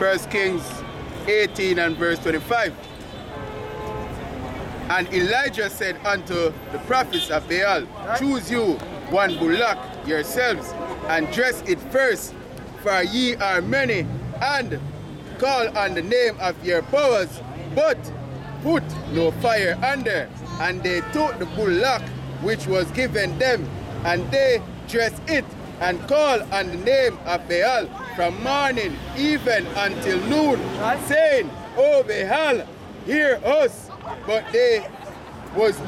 1 Kings 18 and verse 25. And Elijah said unto the prophets of Baal, choose you one bullock yourselves, and dress it first, for ye are many, and call on the name of your powers, but put no fire under. And they took the bullock which was given them, and they dressed it, and called on the name of Baal from morning even until noon, saying, O Baal, hear us. But there was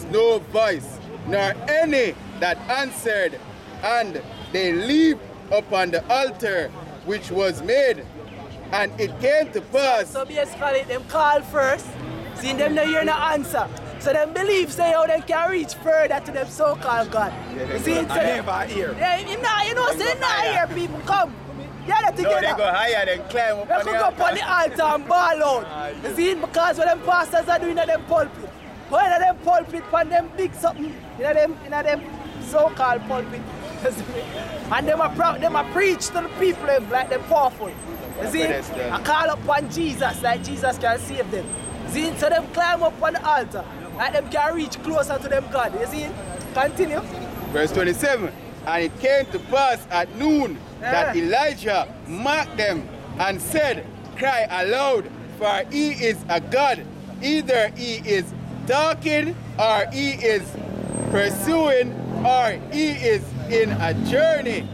no voice, nor any that answered, and they leaped upon the altar which was made. And it came to pass. So basically, them call first, seeing them no hear no answer. So them believe say how they can reach further to them so-called God. You see it? I never hear. Yeah, you know, say not hear people come. Gather together. No, they go higher and climb up they on the altar. They go up on the altar and ball out. You see it? Because what them pastors are doing in them pulpit. Go in them pulpit, on them big something, in them so-called pulpit. And them a preach to the people like them powerful. You see? I call upon Jesus like Jesus can save them. See? So them climb up on the altar like them can reach closer to them God. You see? Continue. Verse 27. And it came to pass at noon that Elijah mocked them and said, cry aloud, for he is a God. Either he is talking, or he is pursuing, or he is in a journey.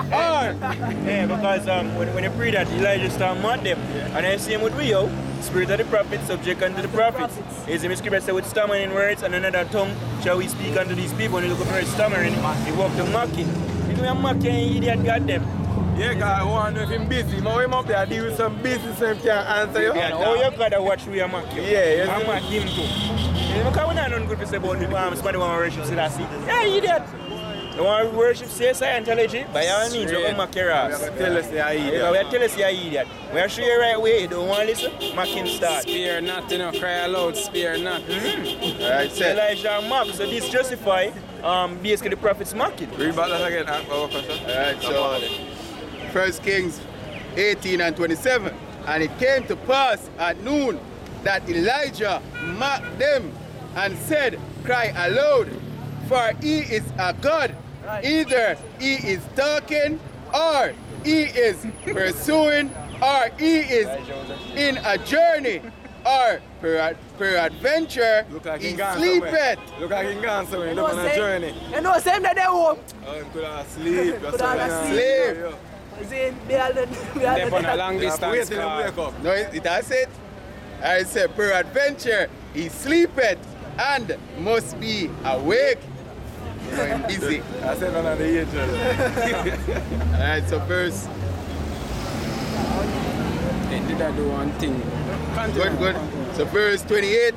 Yeah, because when you pray that, Elijah start mock them. And then same with we, spirit of the prophet subject unto the prophets. Is the scripture say with stammering words and another tongue shall we speak unto these people. When you look for stammering, he walk to mocking. You know, mocking, idiot got them. Yeah, because I want to know if him busy. But when up there deal with some business, so him can't answer you. Yeah, oh, you gotta watch we are mocking. Yeah, I'm mock him too. Because we're not nothing good to say about somebody want to worship Selassie. Yeah, idiot. You want to worship Scientology? By all means, you're going to mock your ass. Tell us you're idiot. Yeah, we tell us you're idiot. We are sure you're right way. You don't want to listen? Mocking start. Spare not, you know, cry aloud, spare not. Alright, so Elijah mock, so this justify basically the prophets mocking. Read back that again, Alright, so 1 Kings 18 and 27. And it came to pass at noon that Elijah mocked them and said, cry aloud, for he is a God. Either he is talking, or he is pursuing, or he is in a journey, or peradventure he sleepeth. Look like he gone somewhere, he on a journey. You know, same that they home. Oh, he could have sleep. Could have sleep. They're on a long distance car. No, it has it. I said, peradventure he sleepeth and must be awake. You know, him busy. I said none of the angels. Alright, so verse. They did I do one thing. Good. So verse 28.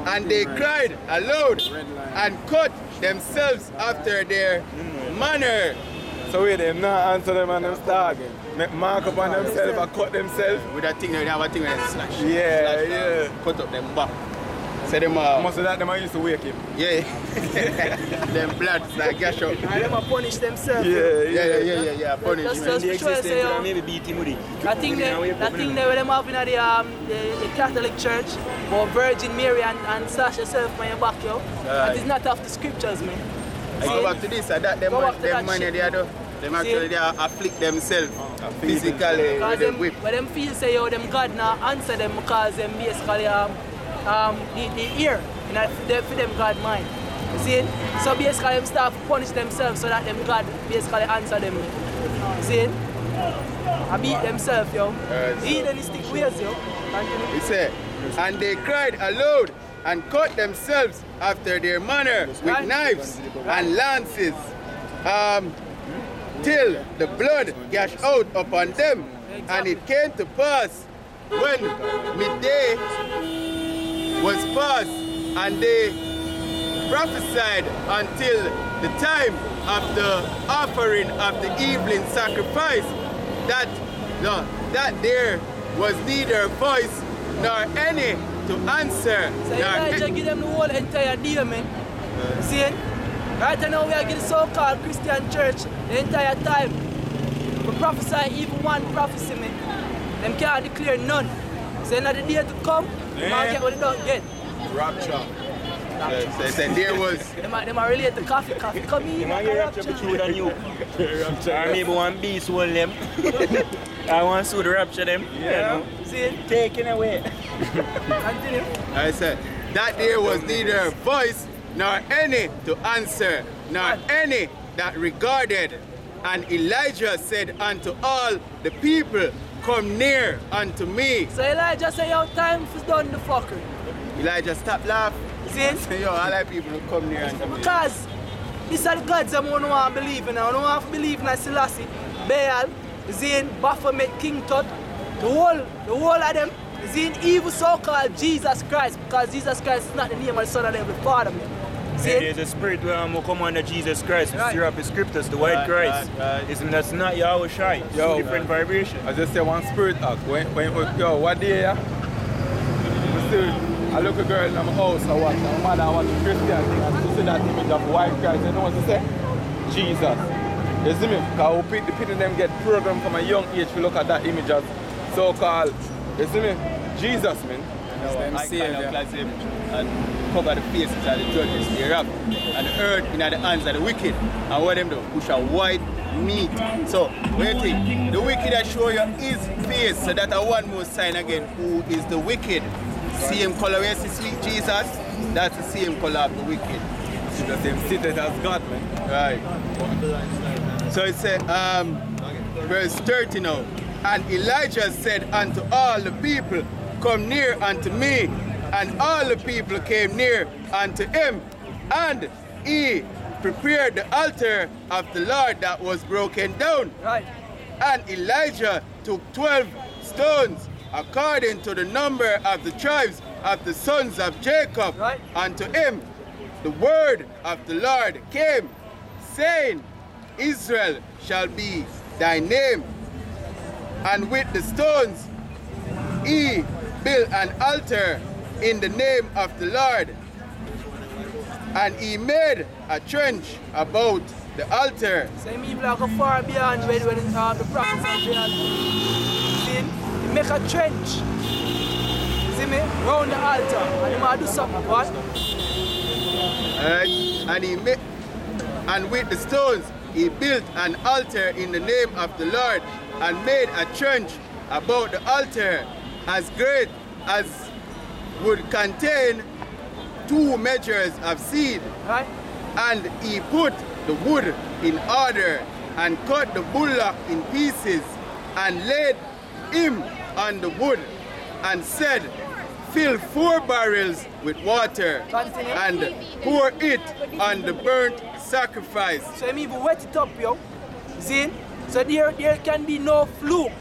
And they cried aloud and cut themselves after their manner. So wait, them not answer them and them start. Make mark up on themselves and cut themselves. With that thing, they have a thing where they slash. Yeah. Cut up them back. So them most of that them used to wake him. Yeah. Them blood like gash out. And them punish themselves. Yeah. Punish. Just The sure say, existence maybe beat him with it. that thing they when them have in the Catholic Church, or Virgin Mary and slash yourself on your back, yo. That is not off the scriptures, man. Go back to this, that them money they do. Them actually they afflict themselves physically with the whip. But them feel say yo, them God now answer them because them basically the ear for them God mind. You see? So basically them start to punish themselves so that them God basically answer them. You see? I beat themselves, yo. Heathenistic ways, yo. He said, and they cried aloud and cut themselves after their manner with knives and lances, till the blood gushed out upon them. And it came to pass when midday was past, and they prophesied until the time of the offering of the evening sacrifice, that there was neither voice nor any to answer. So Elijah give them the whole entire day, man. See? Right now we are getting so-called Christian church the entire time. but prophesy even one prophecy, man. Them can't declare none. So not the day to come, they might get what they don't get. Rapture. So there was. They might relate to coffee come in. They might get rapture be true than you. Or maybe one beast hold them. I want to the rapture them. Yeah. See it? Taken away. Continue. I said, that there was neither voice nor any to answer, nor any that regarded. And Elijah said unto all the people, come near unto me. So Elijah said, yo, time is done the fucker. Elijah, stop laughing. See it? Say, yo, all the people will come near unto me. Because these are the gods I don't want to believe in. I don't want to believe in Selassie, Baal, Zin, Baphomet, King Tut, the whole of them. Zin, evil so-called Jesus Christ, because Jesus Christ is not the name of the Son of the Heavenly Father. Yeah, there's a spirit where will come under Jesus Christ, the syrup is scriptures, the white Christ. Isn't that's not Yahawashi. It's Yo, different vibration. I just say one spirit act. Yo, what day, yeah? I look a girl in my house, I watch, my mother watch the Christian thing, and to see that image of white Christ, you know what to say? Jesus. You see me? Because the people them get programmed from a young age to look at that image as so-called, you see me? Jesus, man. Iconoclasm and cover the faces of the judges thereof, and the earth in the hands of the wicked, and what them do? Push a white meat. So, when you think, the wicked that show you his face, so that one more sign again, who is the wicked? Same color where you see Jesus, that's the same color of the wicked. It's the same seated as God, man. Right. So it said, verse 30 now, and Elijah said unto all the people, come near unto me. And all the people came near unto him, and he prepared the altar of the Lord that was broken down. Right. And Elijah took 12 stones, according to the number of the tribes of the sons of Jacob. Right. Unto him the word of the Lord came, saying, Israel shall be thy name. And with the stones he built an altar in the name of the Lord. And he made a trench about the altar. Same people that go far beyond when the prophets of Baal. See? He make a trench. See me? Round the altar. And he might do something. What? And with the stones he built an altar in the name of the Lord, and made a trench about the altar as great as would contain 2 measures of seed. Right. And he put the wood in order, and cut the bullock in pieces, and laid him on the wood, and said, fill 4 barrels with water, Continue. and pour it on the burnt sacrifice. So he even wet it up, yo. See? So there can be no fluke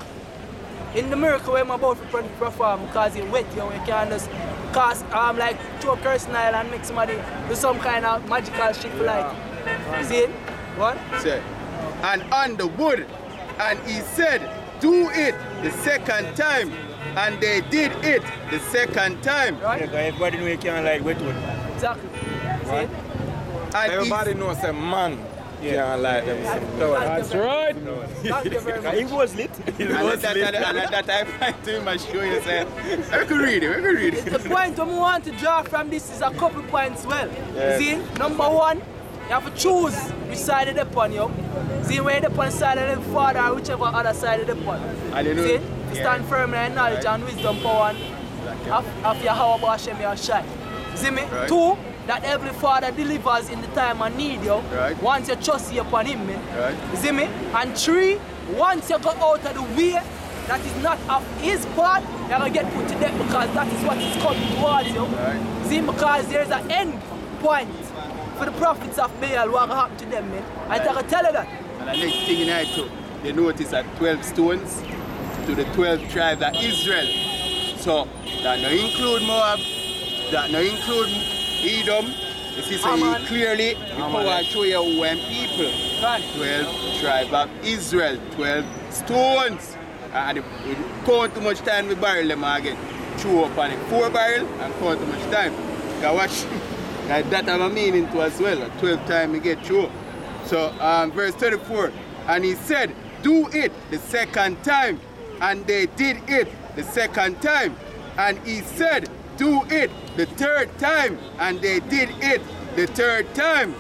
in the miracle I'm about to perform, because it's wet, yo. You can't just cast like throw a curse Nile and make somebody do some kind of magical shit for like. See? What? Say, and on the wood, and he said, do it the second time, and they did it the second time. Right? Yeah, everybody know you can't like wet wood. Exactly. Right. And Everybody knows a man can't like them. That's right. Thank you very much. He was lit. And that I find to him and show you, say, we can read it. The point we want to draw from this is a couple points well. Yeah. See, number one, you have to choose which side of the pond, yo. See, where the pond side of the father or whichever other side of the pond. See, you stand firm in knowledge and wisdom power of Yahawah Hashem Yahawashi. See me? Right. 2, that Heavenly Father delivers in the time of need, yo. Right. Once you trust upon him, man. Right. You see me? And 3, once you go out of the way that is not of his part, you're going to get put to death, because that is what is coming towards you. Right. See, because there's an end point for the prophets of Baal, what will happen to them, man. I can tell you that. And the next thing I too, they notice that 12 stones to the 12 tribes of Israel. So that no include Moab, that no include Edom. You see, so he clearly before show you when people. Right. 12 tribes of Israel, 12 stones. And if we count too much time we barrel them again. Throw up on it 4 barrel and count too much time. Yahawashi. That have a meaning to as well. 12 times we get through. So verse 34, and he said, do it the second time. And they did it the second time. And he said, do it the third time. And they did it the third time.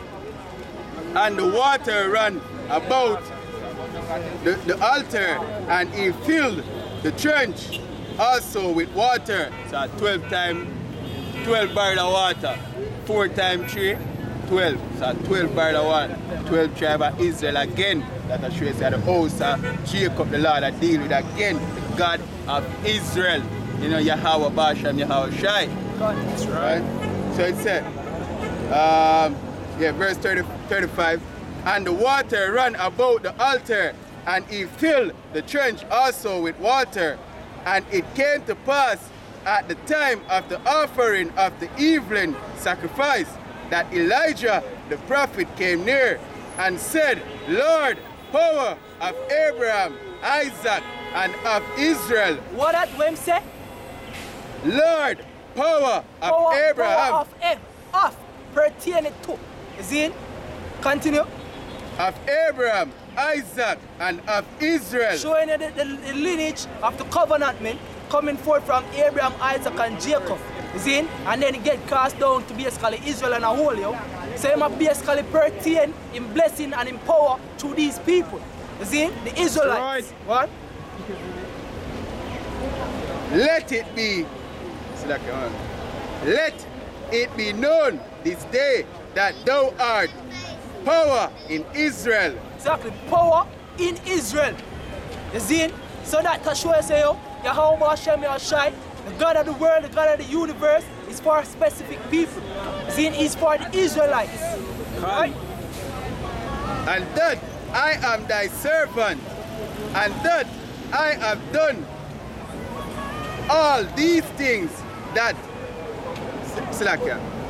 And the water ran about the altar, and he filled the trench also with water. So 12 barrels of water. 4 times 3, 12. So 12 barrels of water. 12 tribe of Israel again. That shows that the house of Jacob, the Lord, that deal with again the God of Israel. You know, Yahawah, Basham, Yahawashi. That's Right? So it said, verse 35. And the water ran about the altar, and he filled the trench also with water. And it came to pass at the time of the offering of the evening sacrifice that Elijah the prophet came near and said, Lord, power of Abraham, Isaac, and of Israel. What that when say? Lord, power of Abraham. Power of pertaining to. Is it? Continue. Of Abraham, Isaac, and of Israel. Showing the lineage of the covenant men coming forth from Abraham, Isaac, and Jacob. You see? And then it get cast down to basically Israel and a whole, yo. So it must basically pertain in blessing and in power to these people. You see? The Israelites. Right. What? Let it be. Let it be known this day that thou art power in Israel. Exactly, power in Israel. You see? So that can show us, Yahawah, Yahawashi, the God of the world, the God of the universe, is for specific people. You see? It's for the Israelites. Right? And that I am thy servant, and that I have done all these things that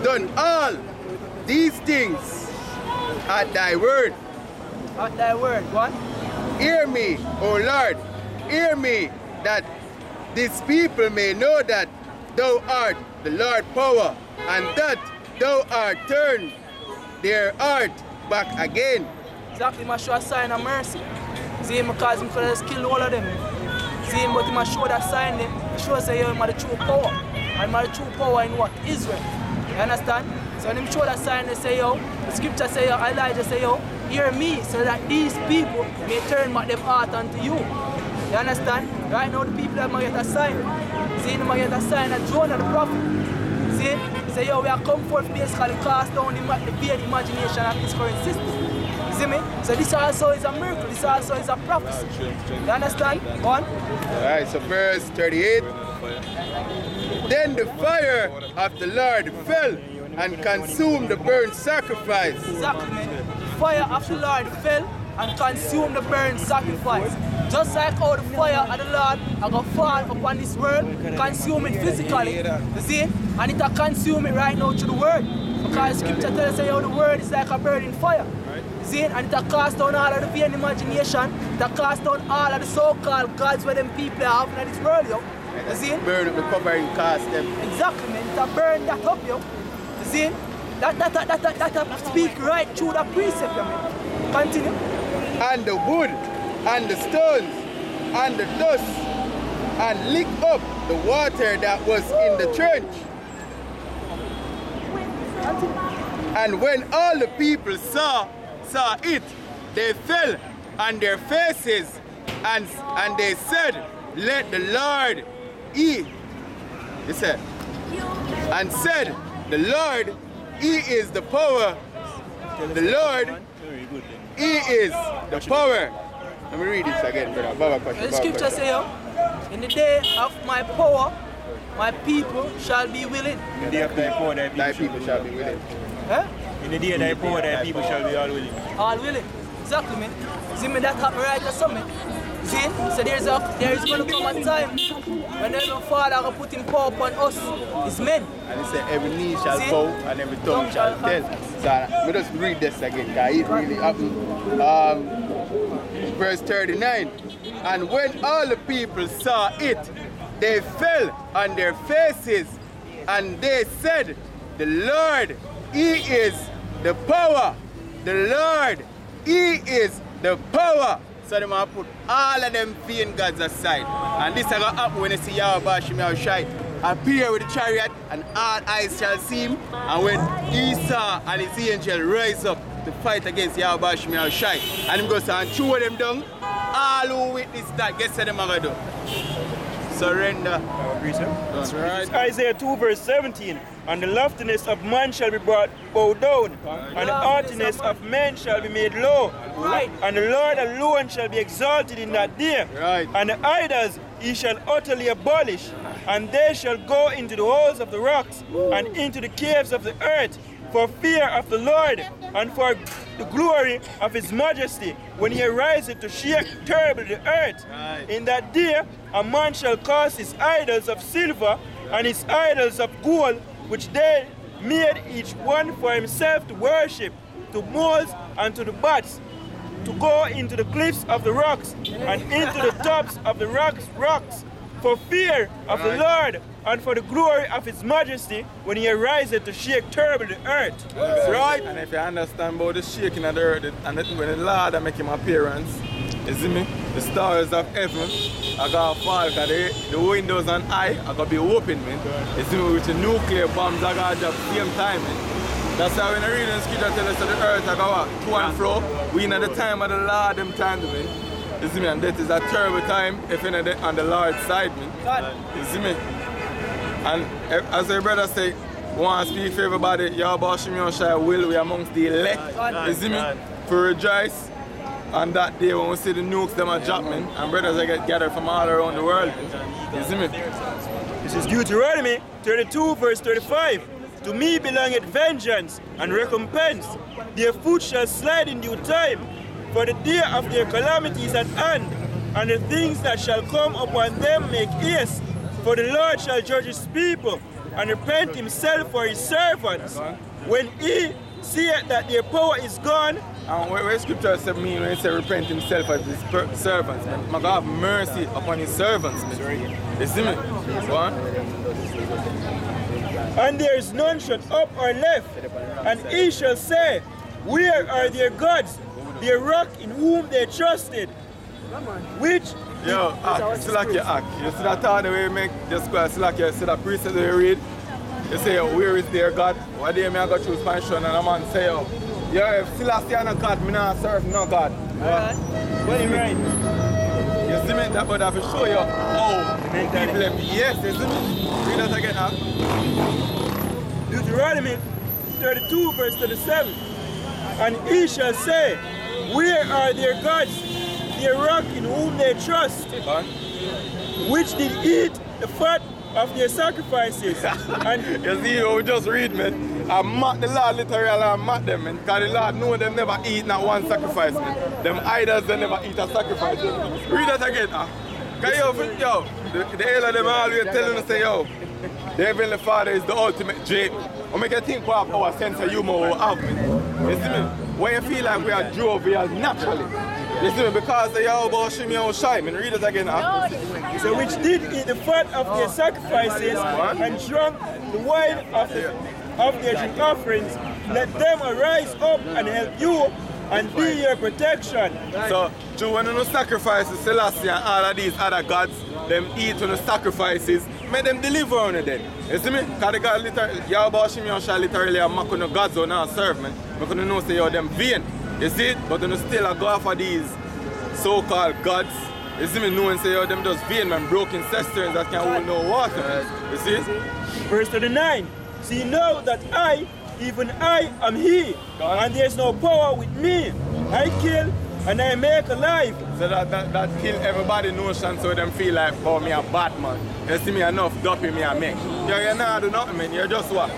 done all these things at thy word. At thy word, what? Hear me, O Lord, hear me, that these people may know that thou art the Lord power, and that thou art turned their heart back again. Exactly, must show a sign of mercy. See him because he could have killed all of them. See him, but he must show that sign them. He shows that him the true power. And the true power in what? Israel. You understand? So when him show that sign, they say, the scripture say, Elijah say, hear me, so that these people may turn back them heart unto you. You understand? Right now the people have get a sign. See, they get a sign of Jonah the prophet. See? Say, we are come forth basically cast down the vain imagination of this current system. You see me? So this also is a miracle, this also is a prophecy. You understand? Go on. Alright, so verse 38. Then the fire of the Lord fell and consumed the burnt sacrifice. Exactly, man. The fire of the Lord fell and consumed the burnt sacrifice. Just like how the fire of the Lord is going to fall upon this world, consume it physically, you see? And it will consume it right now through the word. Because scripture tells us how the word is like a burning fire. You see? And it will cast down all of the vain imagination, it will cast down all of the so-called gods where them people are having in this world, yo. You see? Burn up the covering, cast them. Exactly, man. It will burn that up, yo. You see? That speak right through the precept, man. Continue. And the wood, and the stones, and the dust, and lick up the water that was in the trench. And when all the people saw it, they fell on their faces, and they said, let the Lord eat. He said, and said, the Lord, He is the power. The Lord, He is the power. Let me read this again, brother. The scripture says, in the day of my power, my people shall be willing. In the day of thy power, Thy people shall be willing. Huh? In the day of thy power, thy people shall be all willing. All willing. Exactly, man. See me that happen right or something. See? So there is going to come a time when the Father will put in power upon us, His men. And He said, every knee shall bow and every tongue shall tell. So let us read this again, because it really happened. Verse 39. And when all the people saw it, they fell on their faces, and they said, the Lord, He is the power. The Lord, He is the power. So they might put all of them vain gods aside. And this is going to happen when you see Yahawashi appear with the chariot, and all eyes shall see him. And when Esau and his angel rise up to fight against Yahawashi, and him goes and throw them down, all who witness that, guess what them are going to do? Surrender. That's right. Isaiah 2 verse 17. And the loftiness of man shall be bowed down, and the haughtiness of men shall be made low. Right. And the Lord alone shall be exalted in that day. Right. And the idols he shall utterly abolish, and they shall go into the holes of the rocks and into the caves of the earth, for fear of the Lord and for the glory of his majesty, when he ariseth to shake terribly the earth. Right. In that day a man shall cause his idols of silver and his idols of gold, which they made each one for himself to worship, to moles and to the bats, to go into the cliffs of the rocks and into the tops of the rocks, for fear of the Lord and for the glory of his majesty, when he ariseth to shake terribly the earth. Right? And if you understand about the shaking of the earth, and when the Lord make him appearance, you see me? The stars of heaven are going to fall, because the windows and eye are going to be open, man. You see me? With the nuclear bombs are going to drop at the same time, man. That's why when I read in the scripture tell us that the earth are going to to and fro. We in the time of the Lord, them times, man. You see me? And that is a terrible time if you're on the Lord's side, man. You see me? And as the brother say, we want to speak for everybody, Yahawashi will be amongst the elect. You see me? For rejoice. On that day when we see the nukes them are dropping, and brothers are get gathered from all around the world. You see me? This is Deuteronomy 32 verse 35. To me belongeth vengeance and recompense. Their foot shall slide in due time, for the day of their calamity is at hand, and the things that shall come upon them make haste. For the Lord shall judge his people, and repent himself for his servants. When he seeth that their power is gone. And what scripture said mean when he said repent himself for his servants, man? God have mercy upon his servants, man. You see me? Go on. And there is none shut up or left, and he shall say, where are their gods, their rock in whom they trusted? Which yo, act, it's like your act. You see that thought the way you make just go it's like you see that priest that you read. You say, where is their God? What day me I go choose pension and a man say, yo, if Selassie and a God, me not serve no God. What do you mean? You see me? That would have to show you how people have, yes, you see me? Read that again, huh? Deuteronomy 32 verse 37. And he shall say, where are their gods, their rock in whom they trust, which did eat the fat of their sacrifices? And you see, you just read, man. I mock the Lord literally, I mock them, man. Because the Lord know them never eat not one sacrifice, man. Them idols, they never eat a sacrifice. Read that again, huh? Because the elder them always telling us, say, yo, the Heavenly Father is the ultimate J. I make you think what our sense of humor will have, man. You see me? When you feel like we are jovial naturally. You see me? Because the Yahawashi, man. Read it again, huh? So which did eat the fat of their sacrifices and drank the wine of their drink offerings, let them arise up and help you and be your protection. So, when you sacrifices Selassie and all of these other gods, them eat on the sacrifices, make them deliver on it then. You see me? Because the God literally, Yahawashi literally are mocking the gods who not serve, man. Because you know say, yo, them vain. You see it? But you still go after these so-called gods. You see me? Knowing say, yo, them just vain, man. Broken cisterns that can hold no water. You see it? Verse 39. See now that I, even I, am he, and there is no power with me. I kill and I make alive. So that kill everybody notion so them feel like, oh, me a Batman. You see me enough dopey me a make. You're not do nothing, man. You're just what?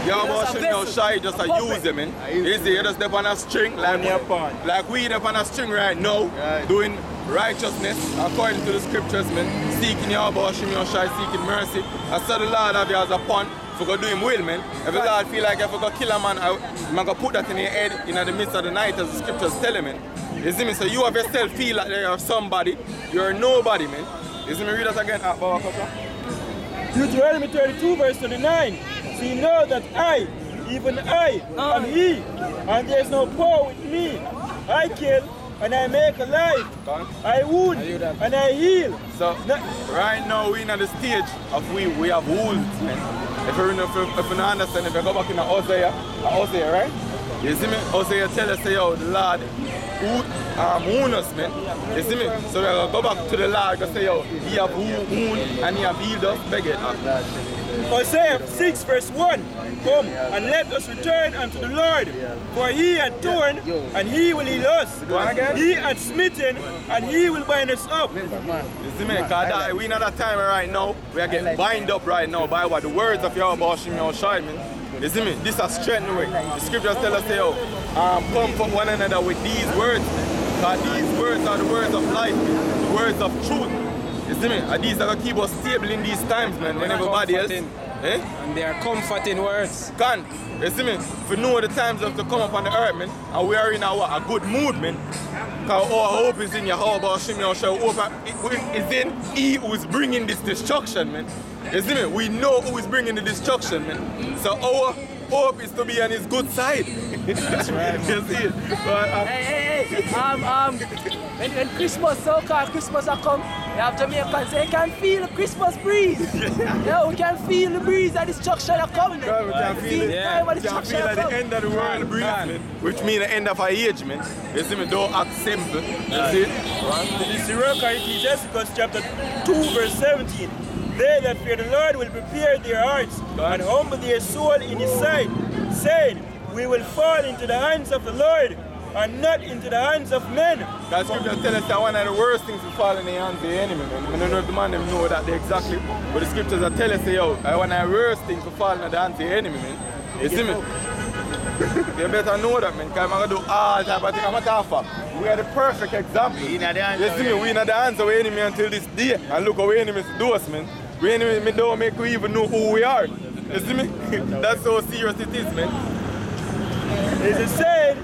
You're shy, just a use them, man. You see, you're just step on a string like we step on a string right now, doing righteousness according to the scriptures, man. Seeking Yahawashi, seeking mercy. I saw the Lord have you as a pawn. If we go do him will, man. If the Lord feel like if we go kill a man, I'm going to put that in your head in the midst of the night as the scriptures tell him, man. You see me? So you have yourself feel like you're somebody. You're nobody, man. You see me? Read that again. Deuteronomy 32 verse 29. See know that I, even I, am he, and there is no power with me. I kill and I make alive. I wound and I heal. So right now we in the stage of we have wounds, man. If you don't understand, if you go back in Hosea, right? You see me? Hosea tell us, say, yo, the Lord wound us, man. You see me? So we go back to the Lord and say, yo, he have wound and he have healed us. Beg it. Hosea 6 verse 1. Come and let us return unto the Lord, for he had torn and he will heal us. He had smitten and he will bind us up. You see me? Because we in that time right now, we are getting bind up right now by what the words of Yahawashi, man. You see me? This is strength way. The scriptures tell us, yo, comfort one another with these words. Because these words are the words of life, the words of truth. You see me? And these are going to keep us stable in these times, man, when everybody else. And they are comforting words. Can't. You see me? If we know the times of to come up on the earth, man, and we are in a good mood, man. Because our hope is in Yahawah, hope is in He who is bringing this destruction, man. You see me? We know who is bringing the destruction, man. So our hope is to be on His good side. That's right. You see it? But, Hey. When Christmas, so-called Christmas are come, you have Jamaicans, they can feel the Christmas breeze. Yeah, we can feel the breeze of destruction are coming. we can feel it. Time of We can destruction feel are at the coming. end of the world breeze, man. Which means the end of our age, man. You see me? Don't act simple. You see it? This is the rock of Ecclesiastes chapter 2 verse 17. They that fear the Lord will prepare their hearts and humble their soul in His sight, saying, we will fall into the hands of the Lord and not into the hands of men. That scripture tell us that one of the worst things to fall in the hands of the enemy, man. I don't know if the man them know that they exactly, but the scriptures that tell us, yo, one of the worst things to fall in the hands of the enemy, man. You see me? You better know that, man, because I'm going to do all type of things. I'm going to offer. We are the perfect example. You see me? We in the hands of the enemy until this day. And look how the enemy do us, man. The enemy don't make we even know who we are. You see me? That's how serious it is, man. It is said,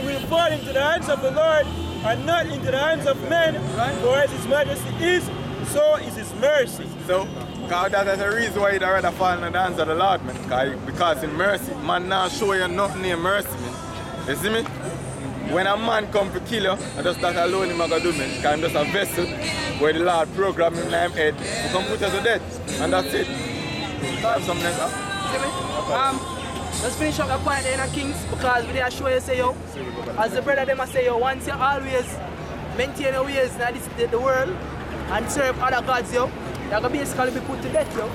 we'll fall into the hands of the Lord and not into the hands of men, for as His majesty is, so is His mercy. So, that's the reason why you'd rather fall in the hands of the Lord, man. Because in mercy, man now show you nothing in mercy, man. You see me? When a man come to kill you, I just that alone him gonna do, man. Because I'm just a vessel where the Lord program him in his head to come put us to death. And that's it. Have something else, Let's finish up the point in Kings, because we are sure you say, yo, as the brother them say, yo, once you always maintain your ways in the world and serve other gods, yo, you're going to basically be put to death, yo.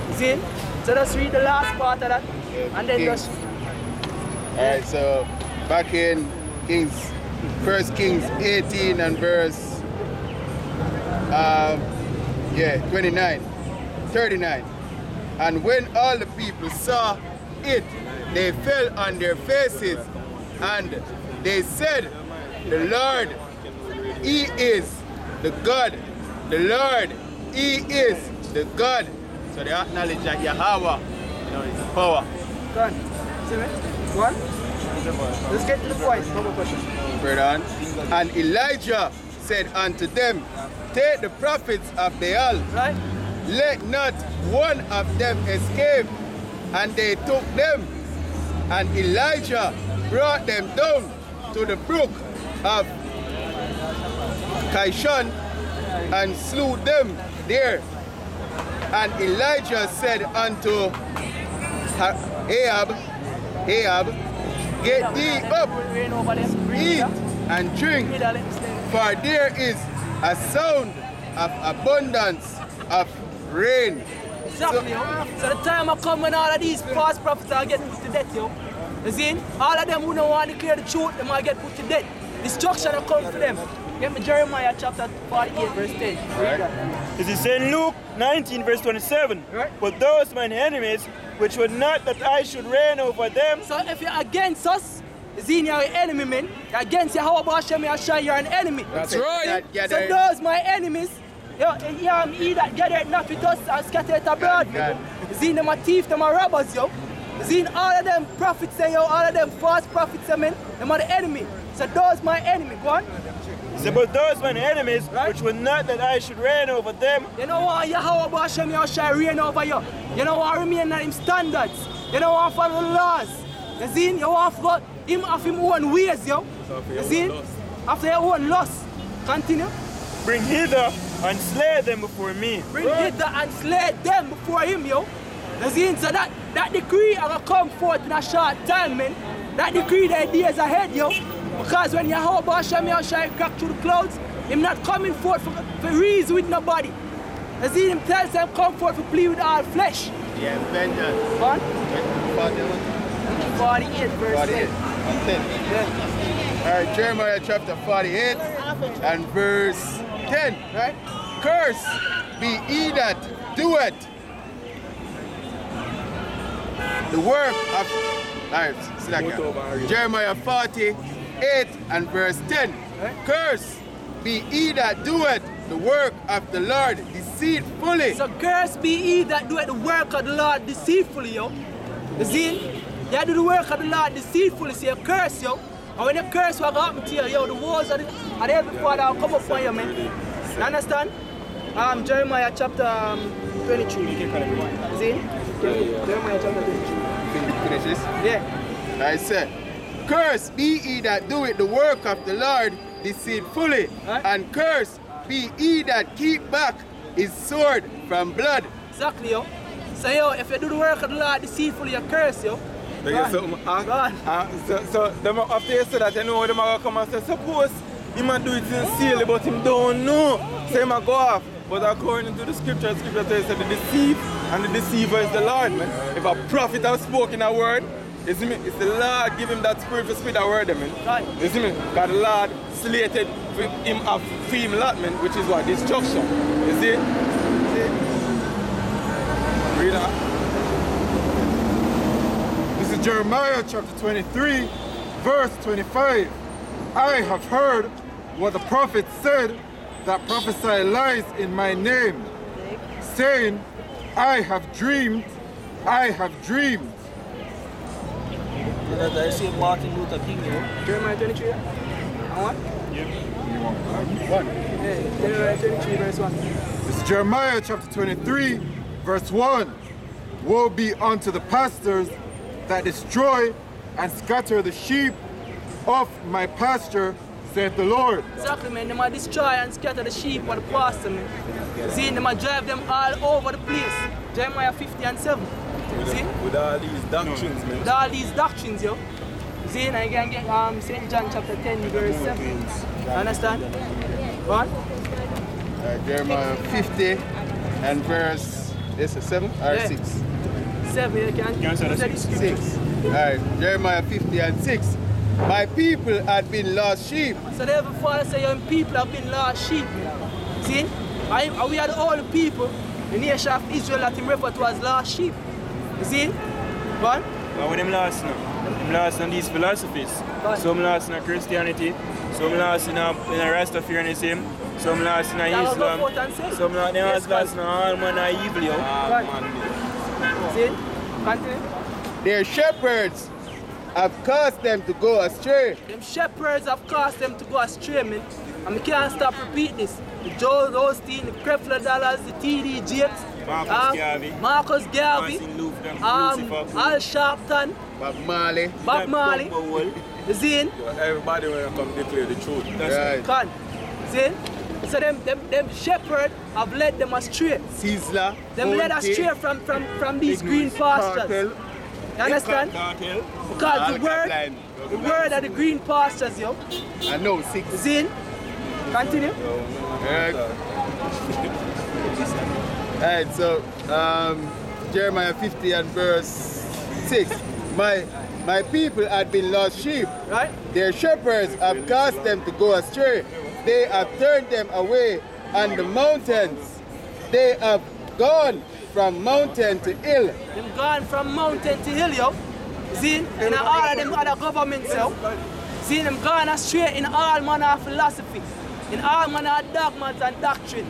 You see? So just read the last part of that, and then just... Alright, so back in Kings, 1 Kings 18 and verse 39. And when all the people saw it, they fell on their faces, and they said, the Lord, He is the God. The Lord, He is the God. So they acknowledge that Yahawah, is the power. Go on. See me? Go on. Let's get to the point. No more questions. Further on. And Elijah said unto them, take the prophets of Baal, Right? let not one of them escape. And they took them, and Elijah brought them down to the brook of Kishon and slew them there. And Elijah said unto Ahab, get thee up, eat and drink, for there is a sound of abundance of rain. Exactly, yo. So the time will come when all of these false prophets are getting put to death, yo. You see? All of them who don't want to declare the truth, they might get put to death. Destruction will come to them. Get me Jeremiah chapter 48, verse 10. Read that. It is in Luke 19 verse 27. Right. But those mine enemies, which would not that I should reign over them. So if you're against us, you see, you're an enemy, man. You're against Yahawashi, you're an enemy. That's right. So those my enemies, he that gathered not with us and scattered abroad. You see, them are thieves, them are robbers, yo. You see, all of them prophets, yo, all of them false prophets, man, them are the enemy. So those my enemy, go on. So but those mine enemies, Right. which would not that I should reign over them. You know what, Yahawashi shall reign over you. You know what, remain on him standards. You know what, follow the laws. You see, you want to him have him own ways, yo. You see? After your own lust. Continue. Bring hither and slay them before me. Bring hither and slay them before him, yo. You see? So that decree are gonna come forth in a short time, man. That decree the days ahead, yo. Because when Yahawah shall crack through the clouds, him not coming forth for reason with nobody. You see him tells them come forth to plead with all flesh. Yeah, vengeance. What? 48. 48 verse 48 10. and 10. Yeah. Alright, Jeremiah chapter 48 and verse 10. Right? Curse be he that doeth the work of. Alright, Jeremiah 48 and verse 10. Right? Curse be he that doeth the work of the Lord deceitfully. So curse be he that doeth the work of the Lord deceitfully, yo. You see? You do the work of the Lord deceitfully, so you curse, yo. And when you curse, what happen to you, yo, the walls of the heavenly Father will come up on you, man. You understand? Jeremiah chapter 23. You see? Jeremiah chapter 23. Finish this? Yeah. I said, curse be he that doeth the work of the Lord deceitfully, and curse be he that keep back his sword from blood. Exactly, yo. So, yo, if you do the work of the Lord deceitfully, you curse, yo. They get something. So them after you say that, you know, them are going to come and say, suppose he might do it sincerely, but him don't know. So he might go off. But according to the scripture says the deceive and the deceiver is the Lord, man. If a prophet has spoken a word, it's the Lord give him that spirit to speak that word, man. Right. You see me? Because the Lord slated for him lot, man, which is what? Destruction. You see? Read that. This is Jeremiah chapter 23, verse 25. I have heard what the prophet said that prophesy lies in my name, saying, I have dreamed, I have dreamed. I see Martin Luther King, yo. Jeremiah 23. And what? One. Yeah, Jeremiah 23, verse 1. This is Jeremiah chapter 23, verse 1. Woe be unto the pastors that destroy and scatter the sheep of my pasture, saith the Lord. Exactly, man. They might destroy and scatter the sheep of the pastor, man. See, they might drive them all over the place. Jeremiah 50 and 7. See? With all these doctrines, man. With all these doctrines, yo. See, and you can get St. John chapter 10, verse 7. Understand? What? Jeremiah 50 and verse, this is 7 or 6? 7, you can say 6. Alright, Jeremiah 50 and 6. My people had been lost sheep. So the Heavenly Father say your people have been lost sheep. See? And we are all the people, the nation of Israel that him refer to as lost sheep. You see? What? But when them lost now, them lost on these philosophies. Some lost in Christianity, some lost in a Rastafarianism, some lost in Islam, some lost in all manner of evil, yo. See? Continue. Their shepherds have caused them to go astray. Them shepherds have caused them to go astray, man. And we can't stop repeating this. The Joel Osteen, the Creflo Dollars, the TD Jakes, Marcus Garvey, Al Sharpton, Bob Marley. The Zine. Everybody will come declare the truth. Right. Can. Zine. So them shepherds have led them astray. Sizzler. Them led astray from these green pastures. You understand? Because the word of the green pastures, yo. I know, 6. Zine. Continue. Alright, so Jeremiah 50 and verse 6. My people had been lost sheep. Right? Their shepherds have caused them to go astray. They have turned them away on the mountains. They have gone from mountain to hill. Them gone from mountain to hill, yo. See, in all of them other governments, yo. See, them gone astray in all manner of philosophy, in all manner of dogmas and doctrine.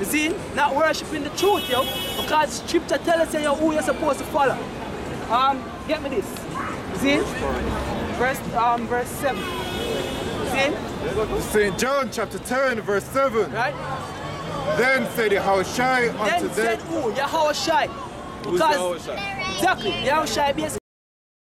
You see, not worshiping the truth, yo, because scripture tells us, yo, who you're supposed to follow. Get me this. See, verse 7. See? St. John chapter 10, verse 7. Right? Then said Yahawashi unto Then said them. who? Yahawashi. Who's Yahawashi? Exactly. Yahawashi basically